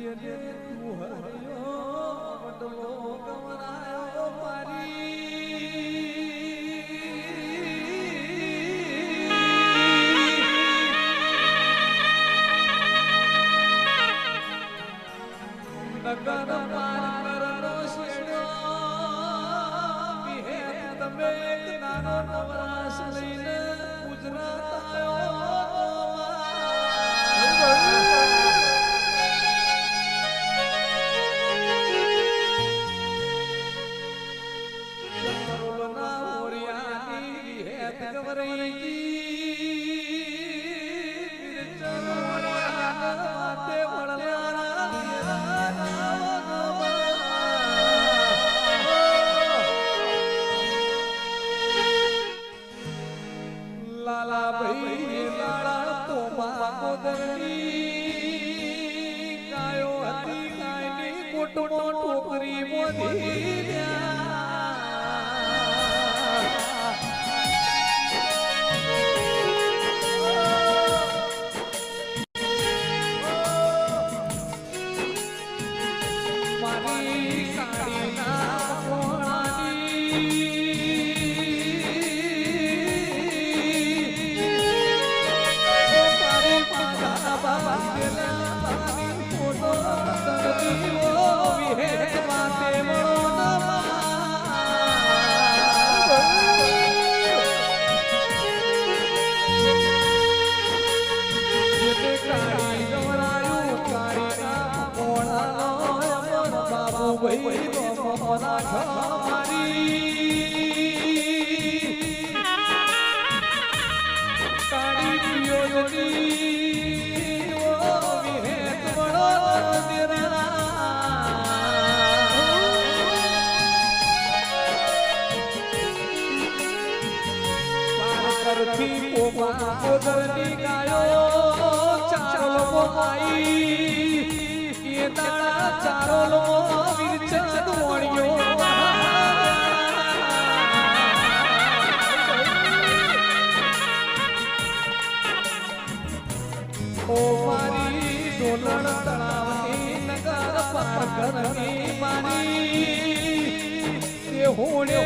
જેને તું હરિયો વડલો ગવરાયો નગર પાર કરનો શેડ્યો વિહે તમે એક નાનો નવરાશ લઈને ગુજરાત લાલા ભાઈ લાલા તો માદરની કાયો હતી કાયની કોટનો ટોકરી મોધી કોદરની ગાયો ચારો માઈ એ દાડા ચારો લો વિરચદ વણ્યો ઓ મારી ડોલણ તળાવની નગર પથરની મારી એ હોણે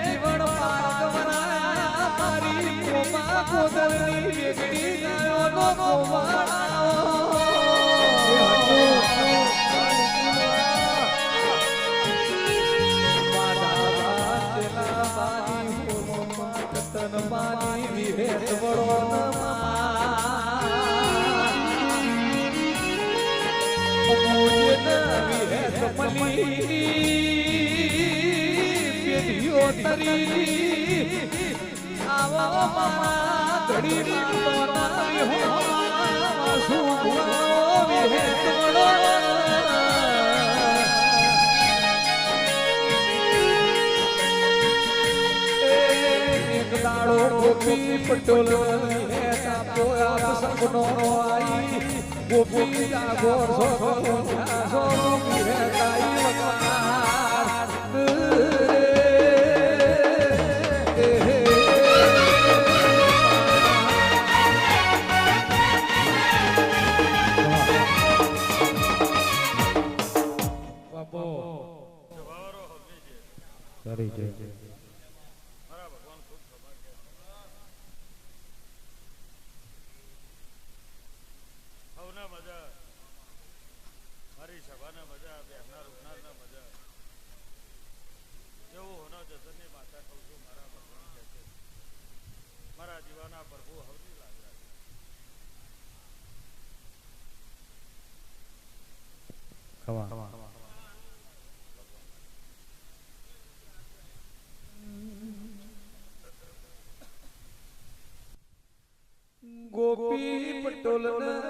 જીવન માર્ગ બનાયા મારી કોમા કોદરની વેગડી ગાયો નો કોવાળો માની વિહેત વડો વિહેત મલી પેઢીઓ તરી આવો મારા ઘડી વિહેત વડો દાડો ગોપી પટોલ હે તાપો આપ સપનો આઈ ગોપી જાગોર સો ગોપી હે તાઈ વકાર બાપો કરી જય गोपी पटोल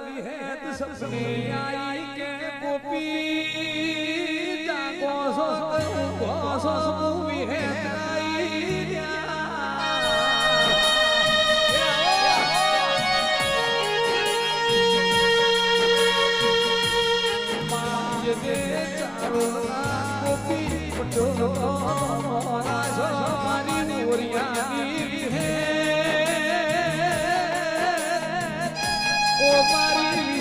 विहेत सपने आई के गोपी जागो सो विहेत आई गोपी पटोल मारी मोरियानी है ओ मारी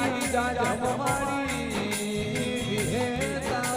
આઈ જા જમવાડી વિહેતા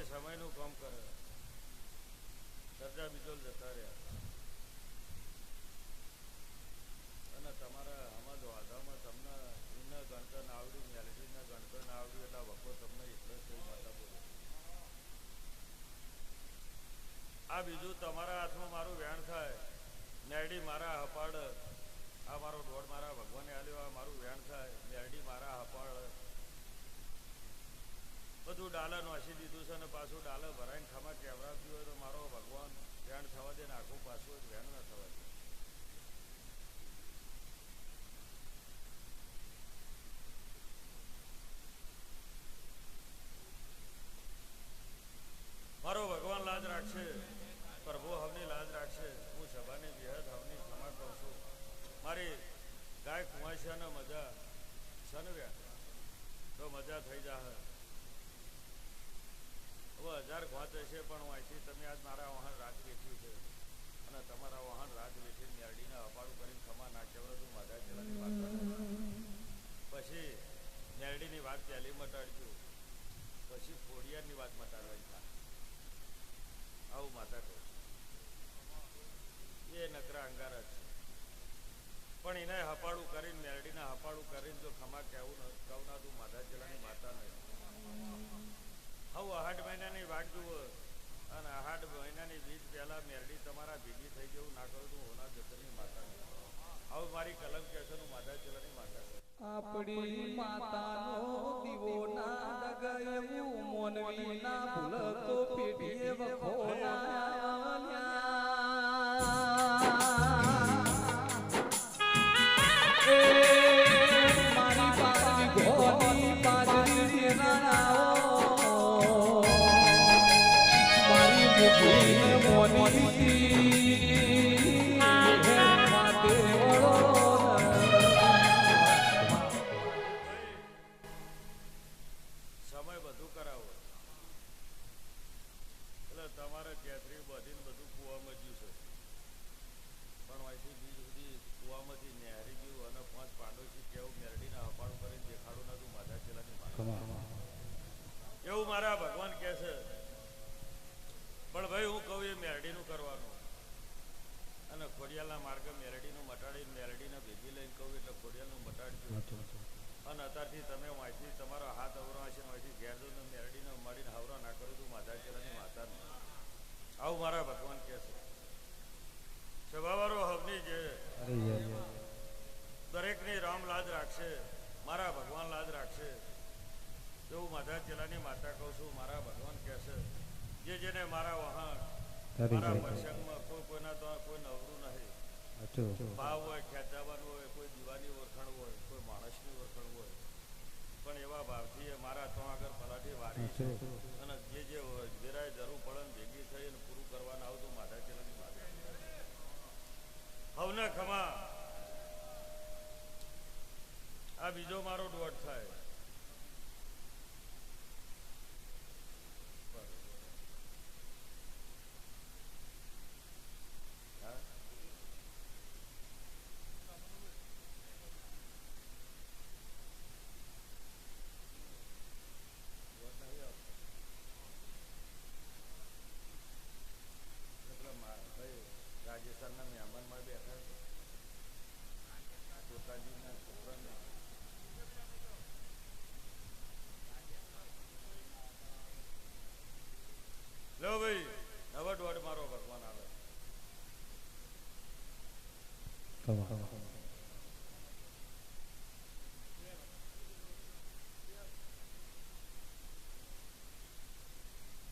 સમયનું કામ કરે સરજા બીજો જતા રહ્યા અને તમારા આમાં દ્વાધામાં તમને એના ગણતર ના આવડ્યું મેલેડીના ગણતર ના આવડ્યું એટલા વખો તમને એટલે થઈ માતા બોલો આ બીજું તમારા હાથમાં મારું વેણ થાય મેરડી મારા હપાડ આ મારો દોડ મારા ભગવાને આલ્યો આ મારું વેણ થાય મેરડી મારા હપાડ બધું ડાલા નોસી દીધું છે અને પાછું ડાલા ભરાઈને ખામાં કેવરાવતી હોય તો મારો ભગવાન વેણ થવા દે ને આખું પાછું વેણ ના થવા દે મારો ભગવાન લાજ રાખશે પ્રભુ હવની લાજ રાખશે હું સભાની વિહદ હવની ક્ષમા કહું છું મારી ગાય કુંવાય છે ને મજા સનવ્યા તો મજા થઈ જાય હવે 1000 ઘોંચ હશે પણ હું અહીંથી તમે આજ મારા વાહન રાત વેચ્યું છે અને તમારા વાહન રાત વેચીને મેરડીને અપાડું કરીને ખમા ના કેવડું માધા જેવાની વાત પછી મેરડીની વાત પહેલી મટાડજો પછી ખોડિયારની વાત મટાડવાની થાય આવું માતા કહું એ નકરા અંગાર જ છે પણ એને હપાડું કરીને મેરડીને હપાડું કરીને જો ખમા કહેવું કહું ના તું માધા જેલાની માતા નહીં હવે 8 મહિનાની વાટ જુઓ અને 8 મહિનાની વીજ પહેલા મેરડી તમારા ભેગી થઈ જવું ના કરું તું હોના જતનની માતા હવે મારી કલમ કહેશે હું માધા ચલાની માતા આપણી માતાનો દીવો ના દગાયું મોનવી ના ભૂલતો પેટીએ વખોના મારી પાડવી ગોની પાજરી ના સમય બધું કરાવો એટલે તમારે કેથરી બધીને બધું કુવામાં જ્યું છે પણ અહીંથી બીજ સુધી કુવામાંથી નેહરી ગયું અને 5 પાડોશી કેવું મેરડીને હપાડું કરીને દેખાડું ના તું માધા ચેલાની એવું મારા ભગવાન કહે છે પણ ભાઈ હું કહું એ મેરડીનું કરવાનું અને ખોડિયાલના માર્ગે મેરડીનું મટાડીને મેરડીને ભેગી લઈને કહું એટલે ખોડિયાલનું મટાડજો અને અત્યારથી તમે વાંચી તમારો હાથ અવરો હશે ને વાંચી ઘેર જો મેરડીને મળીને હવરો ના કરું તું માધા ચેલાની માતાને આવું મારા ભગવાન કહે છે સભાવાળો હવની જે દરેકની રામ લાજ રાખશે મારા ભગવાન લાજ રાખશે એવું માધા ચેલાની માતા કહું છું મારા ભગવાન કહે છે જેને મારા વહાણ મારા પ્રસંગમાં કોઈના તો કોઈ નવરું નહીં ભાવ હોય ખેંચાવાનું હોય કોઈ દીવાની ઓળખાણ હોય કોઈ માણસની ઓળખાણ હોય પણ એવા ભાવથી મારા તો આગળ પલાઠી વારી છે અને જે વેરાય જરૂર પડે ને ભેગી થઈ અને પૂરું કરવાના આવતું માધા ચેલાની માતા હવને ખમા આ બીજો મારો દોઢ થાય હા માતાજીના છોકરાને લો ભાઈ નવા દોડ મારો ભગવાન આવે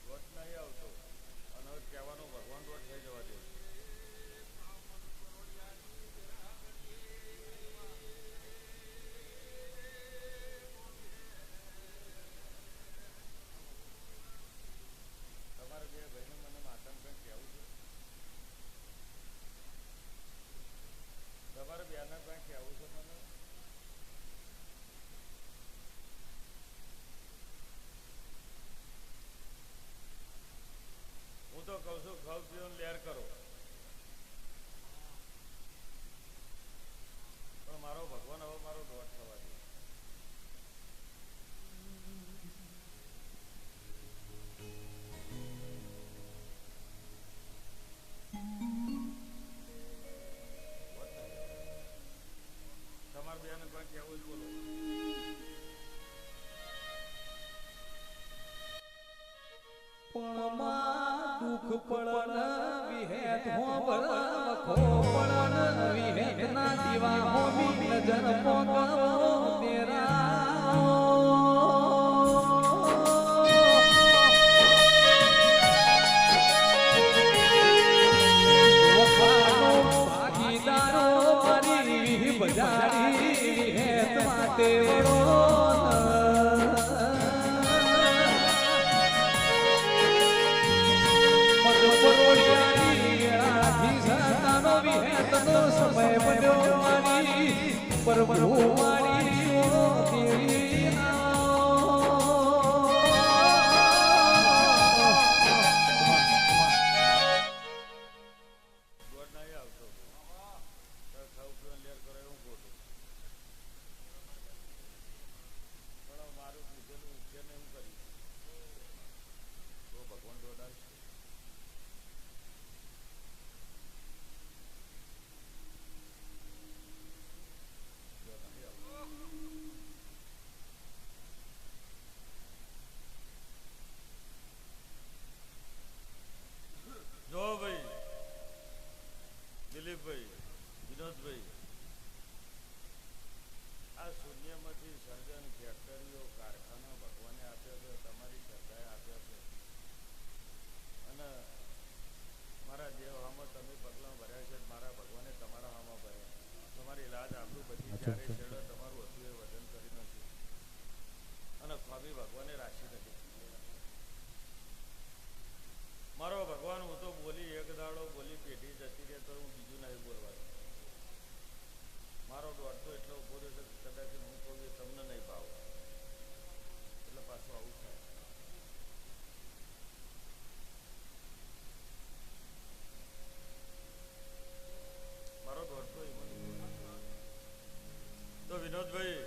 દોડ નહીં આવતો અને હવે કહેવાનું ભગવાન દોડ થઈ જવા દે તમારે બે ભાઈને મને માતાને કંઈક કહેવું છે તમારે બેને કંઈક કહેવું છે મને હું તો કહું છું ખાવ પીઓ લેર કરો પણ મારો ભગવાન હવે મારો દોડ થવા દે તમારે બેને કંઈક કહેવું જ બોલો પણ માં દુઃખ પડન વિહેત હોબળ વખો પડન વિહેત ના દીવા હોમી નજર પોગવો તેરા વખાનો ભાગીદારો મારી બજારી વિહેત માટે વડો સમય બન્યો મારી પ્રભુ મારી ઓ દેવી દોડ નહીં આવતો ખાવ પીઓ લેર કરો એવું ખોટું પણ મારું કીધેલું ઉકેલ ને હું કરીશ તો ભગવાન દોડ આવશે જો ભાઈ દિલીપભાઈ વિનોદભાઈ આ શૂન્યમાંથી સર્જન ફેક્ટરીઓ કારખાના ભગવાને આપ્યા છે તમારી શ્રદ્ધાએ આપ્યા છે અને મારા દેવ હામાં તમે પગલાં ભર્યા છે મારા ભગવાને તમારા હામાં ભર્યા તમારી લાજ આબરૂ બધી ત્યારે છેડો તમારું હતું એ વજન કરી નથી અને સ્વામી ભગવાને રાખી નથી મારો ભગવાન હું તો બોલી એક દાડો બોલી પેઢી જતી રહે તો હું બીજું નહીં બોલવાનું મારો દોડ તો એટલો ઉભો રહ્યો છે કદાચ હું કહું એ તમને નહીં ભાવ એટલે પાછું આવું થાય મારો દોડ તો એમાં તો વિનોદભાઈ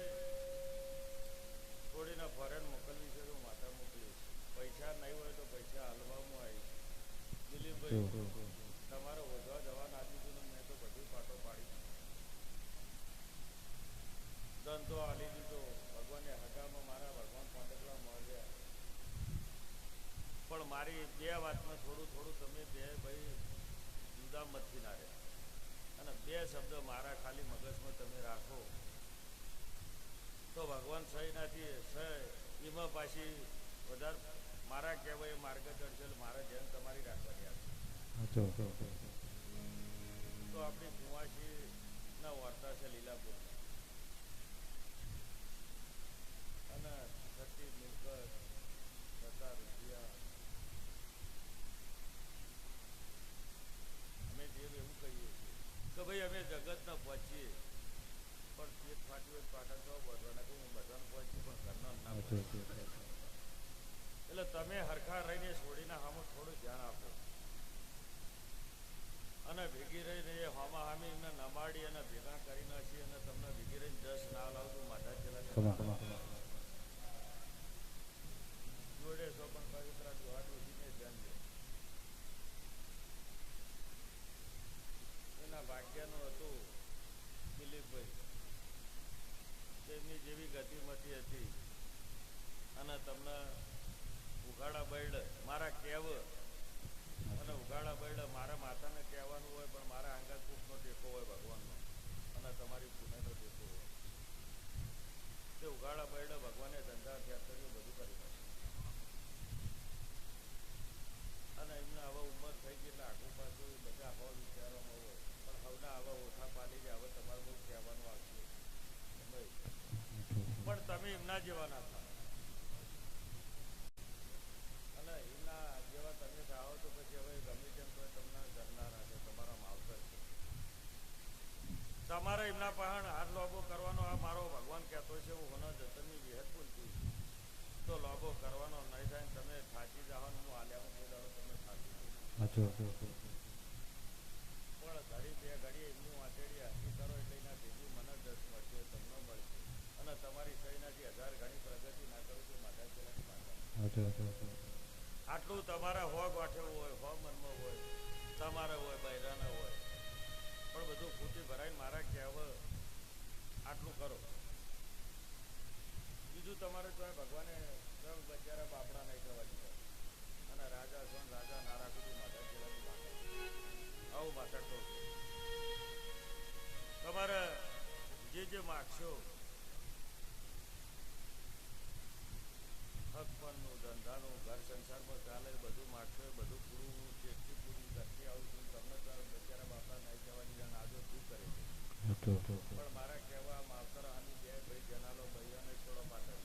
થોડીના ફોરેન મોકલવી છે તો માતા મોકલીશ પૈસા નહીં હોય તો પૈસા હાલવામાં આવીશ દિલીપભાઈ તમારે ઓછવા જવા ના દીધું ને મેં તો બધું પાટો પાડી ધંધો હાલી દીધો ભગવાનને હગામાં મારા ભગવાન પાંડકલા મળ્યા પણ મારી બે વાતમાં થોડું થોડું તમે બે ભાઈ જુદા મતથી ના રહ્યા અને બે શબ્દ મારા ખાલી મગજમાં તમે રાખો તો ભગવાન સહી નથી સહી એમાં પાછી વધારે મારા કહેવાય માર્ગ ચડશે મારા જેમ તમારી રાખવાની આવશે તો આપણી કુંવાસી વાર્તા છે લીલાપુર અને થતી મિલકત થતા રૂપિયા અમે જેમ એવું કહીએ છીએ કે ભાઈ અમે જગતને પહોંચીએ પણ પેટ ફાટ્યું પાટણ તો બધવાના કે હું બધાને પહોંચી પણ ઘરના ના પહોંચી એટલે તમે હરખા રહીને છોડીને હામાં થોડું ધ્યાન આપો અને ભેગી રહીને એ હામા હામી એમને નમાડી અને ભેગા કરી નાખી અને તમને ભેગી રહીને જશ ના લાવતું માતા ચલા જોડે છો પણ પવિત્ર દોહાટ ઉઠીને ધ્યાન દે એના ભાગ્યનું હતું દિલીપભાઈ તેમની જેવી ગતિમતી હતી અને તમને ઉઘાડા બૈડ મારા કહેવ અને ઉઘાડા બૈડ મારા માતાને કહેવાનું હોય પણ મારા આંગા કૂકનો ટેકો હોય ભગવાનનો અને તમારી પુણ્યનો ટેકો હોય તે ઉઘાડા બૈડ ભગવાને ધંધા ફેક્ટરીઓ બધું કરી નાખે અને એમને હવે ઉંમર થઈ ગઈ એટલે આખું પાછું બધા હવા વિચારવામાં હોય પણ હવના હવે ઓછા પાડી ગયા હવે તમારે બહુ કહેવાનું આવશે પણ તમે એમના જેવા ના થાવ અને એમના જેવા તમે થાઓ તો પછી હવે ગમે તેમ તો તમને ઘરના રાખે તમારા માવતર છે તમારે એમના પણ હાથ લોભો કરવાનો આ મારો ભગવાન કહેતો છે હું હોના જતનની વિહત બોલતી તો લોભો કરવાનો નહીં થાય ને તમે થાકી જવાનું હું આલ્યામાં કોઈ દાડો તમે થાકી પણ ઘડી બે ઘડી એમની વાંચેડી હાથી કરો એટલે એના ભેગી મને દસ મળશે તમને મળશે અને તમારી સહીનાથી 1000 ગણી પ્રગતિ ના કરો તો માતા પેલાની માતા આટલું તમારા હો ગોઠવું હોય હો મનમાં હોય તમારે હોય બૈરાના હોય પણ બધું ફૂટી ભરાઈને મારા કહેવ આટલું કરો બીજું તમારે તો ભગવાને બચારા બાપડા નહીં થવા દીધા અને રાજા સોન રાજા ના રાખું છું માતા પેલાની માતા આવું માતા કહું છું તમારે જે માગશો હક પણનું ધંધાનું ઘર સંસારમાં ચાલે બધું માગશો બધું પૂરું ચેટથી પૂરી કરતી આવું છું તમને તો બચારા બાપા નહીં જવા દીધા આજો શું કરે છે પણ મારા કહેવા માવતર આની બે ભાઈ જનાલો ભાઈઓને થોડો પાછળ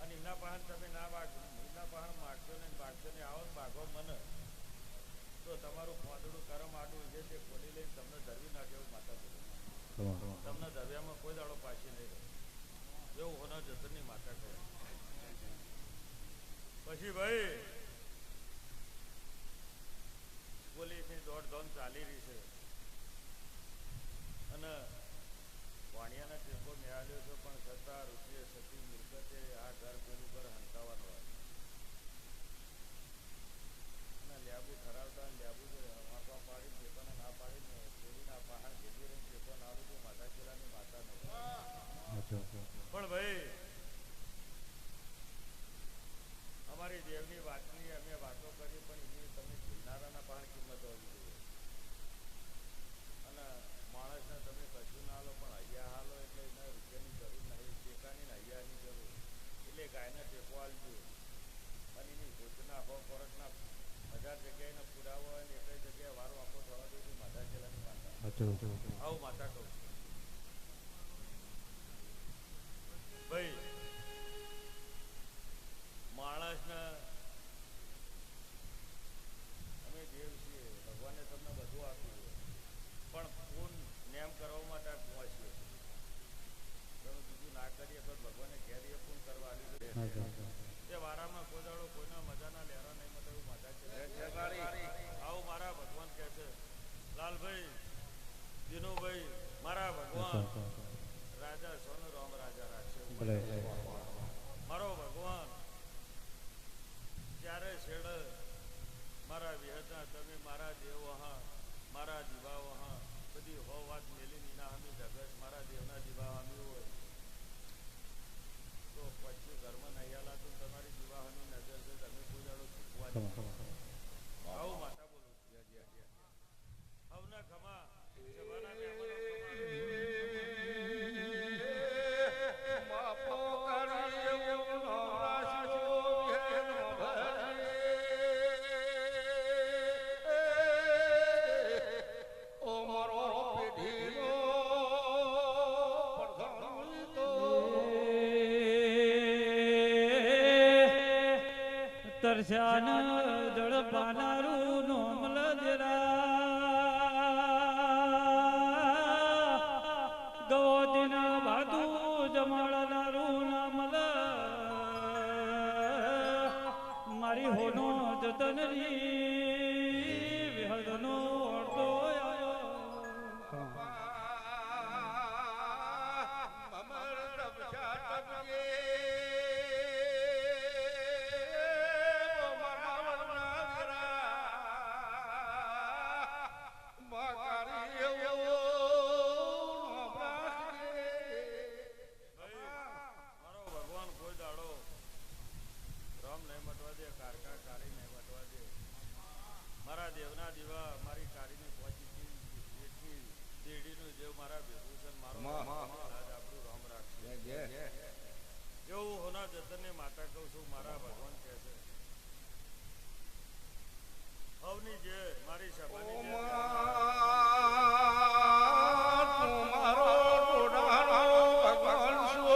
અને એમના પાહન તમે ના માગશો એમના પાહન માગશો ને માગશો ને આવો ને માગો મને તો તમારું ફોંદડું કરમ આડું છે તે ખોલી લઈને તમને ધરવી નાખે એવું માતા બોલો તમને ધરવ્યામાં કોઈ દાડો પાછી નહીં રહે એવું હોના જતનની માતા કહે પછી ભાઈ પોલીસની દોડધામ ચાલી રહી છે અને વાણિયાના ટેકો મેળવ્યો છે પણ છતાં રૂપિયે સતી મિલકતે આ ઘર પેલું ઘર હંતાવાનું હોય અને લેબુ ઠરાવતા લેબુ વાંકવા પાડી ટેકોને ના પાડીને ચોરીના પહાડ ભેગી રહીને ટેકો ના આવ્યું તો માતા પેલાની માતા નહીં પણ ભાઈ અમારી દેવની વાતની અમે વાતો કરી પણ એની તમે કિનારાના પહાડ કિંમત હોવી જોઈએ અને માણસને તમે કશું ના હાલો પણ અહીંયા હાલો એટલે એને રૂપિયાની જરૂર નહીં ટેકાની ને અહીંયાની જરૂર એટલે ગાયને ટેકો આલજો અને એની ઘોચના હો ખોરાકના 1000 જગ્યાએનો પુરાવો હોય ને એક જગ્યાએ વારો આખો થવા દે માતા ચેલાની માતા આવું માતા કહું છું ભાઈ માણસને અમે દેવ છીએ ભગવાને તમને બધું આપ્યું પણ પૂન નેમ કરવા માટે પહોંચીએ તમે બીજું ના કરીએ તો ભગવાને ઘેર એ પૂન કરવા આવ્યું તે વારામાં કોઈ દાડો કોઈના મજાના લેરા નહીં મળે એવું માતા છે આવું મારા ભગવાન કહે છે લાલભાઈ દિનુભાઈ મારા ભગવાન રાજા સોનું રામ રાજા રાખશે મારો ભગવાન ત્યારે છેડ મારા વિહતના તમે મારા દેવ હા મારા દીવા હા બધી હો વાત મેલી નીના હમી જગત મારા દેવના દીવા હમી હોય તો પછી ઘરમાં નહીં આલાતું તમારી દીવા હમી નજર છે તમે કોઈ દાડો ચૂકવાની આવું માતા બોલું હવના ખમા જવાના મહેમાનો તરસ્યાન જળ પાનારું નોમલ જરા ગોદિન ભાદુ જમાડનારું નામલ મારી હોનો જતન રી વિહદનો અડધો આયો હોના જતનની માતા કહું છું મારા ભગવાન કહે છે હવની જે મારી સભાની જે મારો ટોડાનો ભગવાન છો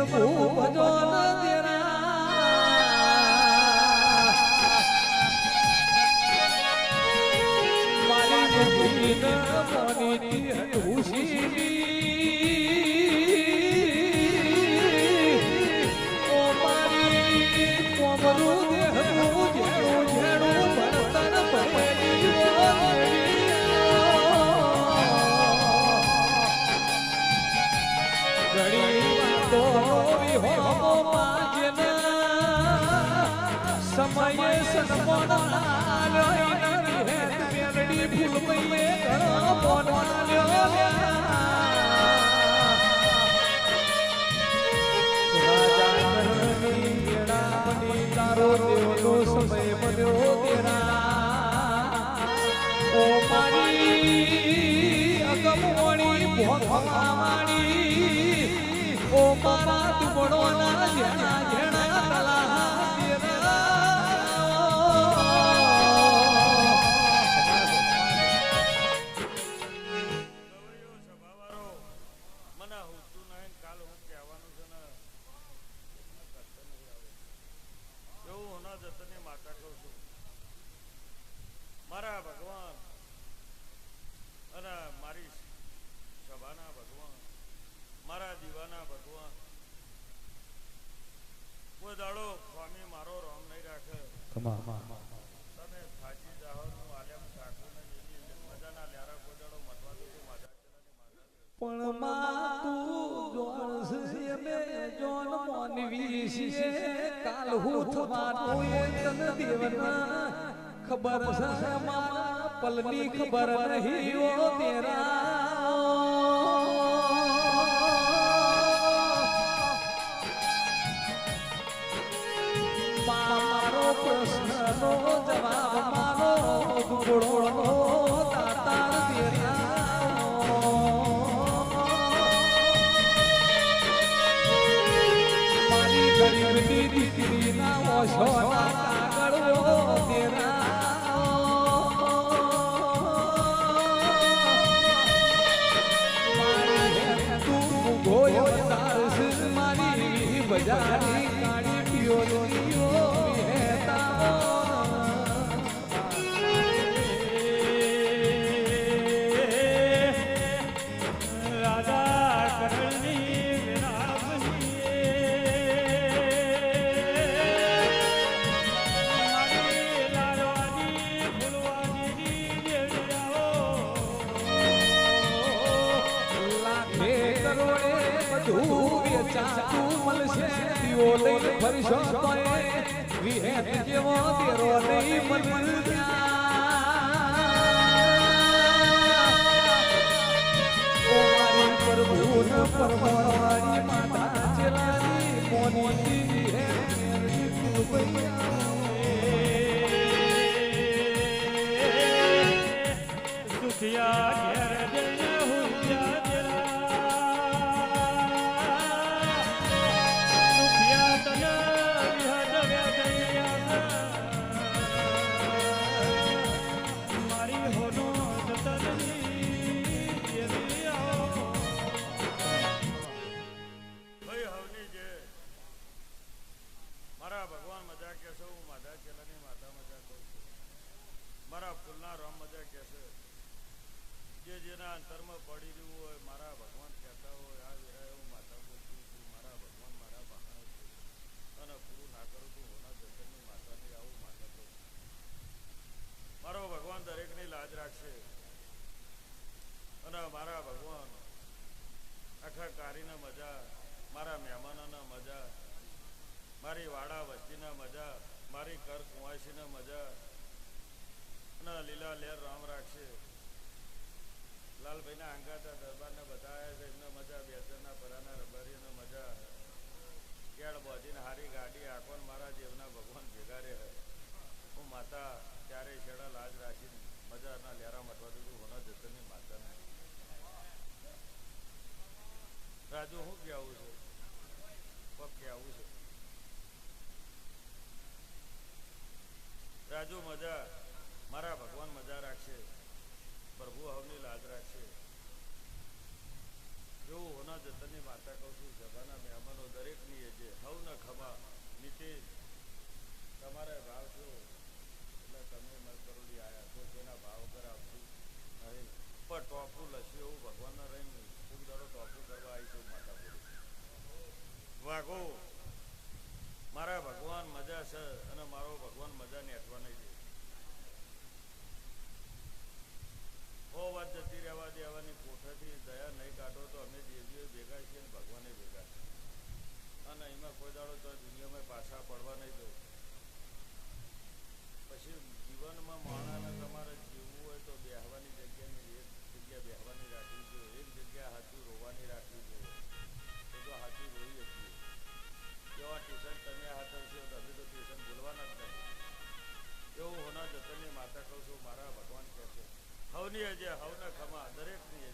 પ્રભુ ભજો ન દેરા મારી મુખી ન મોની હુશી ઓ મારી કોમરું દેહનું ઝેડું ઝેડું ભરતન ભરેલી સમયે સન્માનાલ્યો મેરડી ફૂલમયે ઘણો બોનાલ્યો રાજા કરણી મેળાની તારો દેવનો સમય બન્યો તેરા ઓ મારી અગમવણી ભોગવાણી ઓ મારા દુબળોના ઘેણા ઘેણા તલા મારા ભગવાન અને મારી સભાના ભગવાન મારા દીવાના ભગવાન કોઈ દાડો સ્વામી મારો રોમ નહીં રાખે તમે થાકી જાહોનું આલમ ઠાકોરને જેની મજાના લ્યારા કોઈ દાડો મતવા દો માજા પણ માં તું જોણસ મે જોન મોનવી છે કાલ હું થવાનું એ તન દેવના ખબર છે મારા પલની ખબર નહીં ઓ તેરા મારો પ્રશ્નનો જવાબ મારો દુબળોનો દાતા તેરા મારી ગરીબની દીકરીના ઓછોના કાગળો તેરા બજારી કાળી પિયોરીઓ રાજા કરણી લાલવાની ફૂલવાની લાખે કરોડે બધું વેચાતું મળશે દીવો લઈને ફરશો તોય વિહેત જેવો તેરો નહીં મળ્યા ઓ મારી પ્રભુ ન પરમા હાલના રામ મજા કહેશે જે જેના અંતરમાં પડી રહ્યું હોય મારા ભગવાન કહેતા હોય આ વેરાય હું માતા બોલતું છું મારા ભગવાન મારા બહાને છે અને પૂરું ના કરું તું હોના જતનની માતાને આવું માતા કહું મારો ભગવાન દરેકની લાજ રાખશે અને મારા ભગવાન આખા કારીના મજા મારા મહેમાનોના મજા મારી વાડા વસ્તીના મજા મારી કર કુંવાસીના મજા અને લીલા લેર રામ રાખશે લાલભાઈના આંગાતા દરબારના બધા આવ્યા છે એમના મજા બેસરના પરાના રબારીના મજા કેળ બોધીને હારી ગાડી આંખોને મારા જેવના ભગવાન ભેગા રહે હું માતા ત્યારે છેડા લાજ રાખીને મજાના લેરા મટવા દીધું હોના જતનની માતાને રાજુ શું કહેવું છે પગ કહેવું છે રાજુ મજા મારા ભગવાન મજા રાખશે પ્રભુ હવની લાજ રાખશે જેવું હોના જતનની માતા કહું છું સભાના મહેમાનો દરેકની જે હવના ખમા નીતિશ તમારે ભાવ છો એટલે તમે મરકરોડી આવ્યા તો તેના ભાવ પર આવતું નહીં પણ ટોપું લસ્યું એવું ભગવાનના રહીને ખૂબ દાડો ટોપું કરવા આવીશું માતા બોલી વાઘો મારા ભગવાન મજા છે અને મારો ભગવાન મજા નેઠવા નહીં દે હો વાત જતી રહેવા દેવાની કોઠાથી દયા નહીં કાઢો તો અમે દેવીઓ ભેગા છીએ અને ભગવાને ભેગા છે અને એમાં કોઈ દાડો તો દુનિયામાં પાછા પડવા નહીં દો પછી જીવનમાં માણાને તમારે જીવવું હોય તો બેહવાની જગ્યાની એક જગ્યા બેહવાની રાખવી જોઈએ એક જગ્યા હાથું રોવાની રાખવી જોઈએ તો જો હાથું રોઈ શકીએ એવા ટ્યુશન તમે હાથ હશો તો અમે તો ટ્યુશન ભૂલવાના જ નહીં એવું હોના જતનની માતા કહું છું મારા ભગવાન કહે છે હવની અજય હવના ખમા દરેકની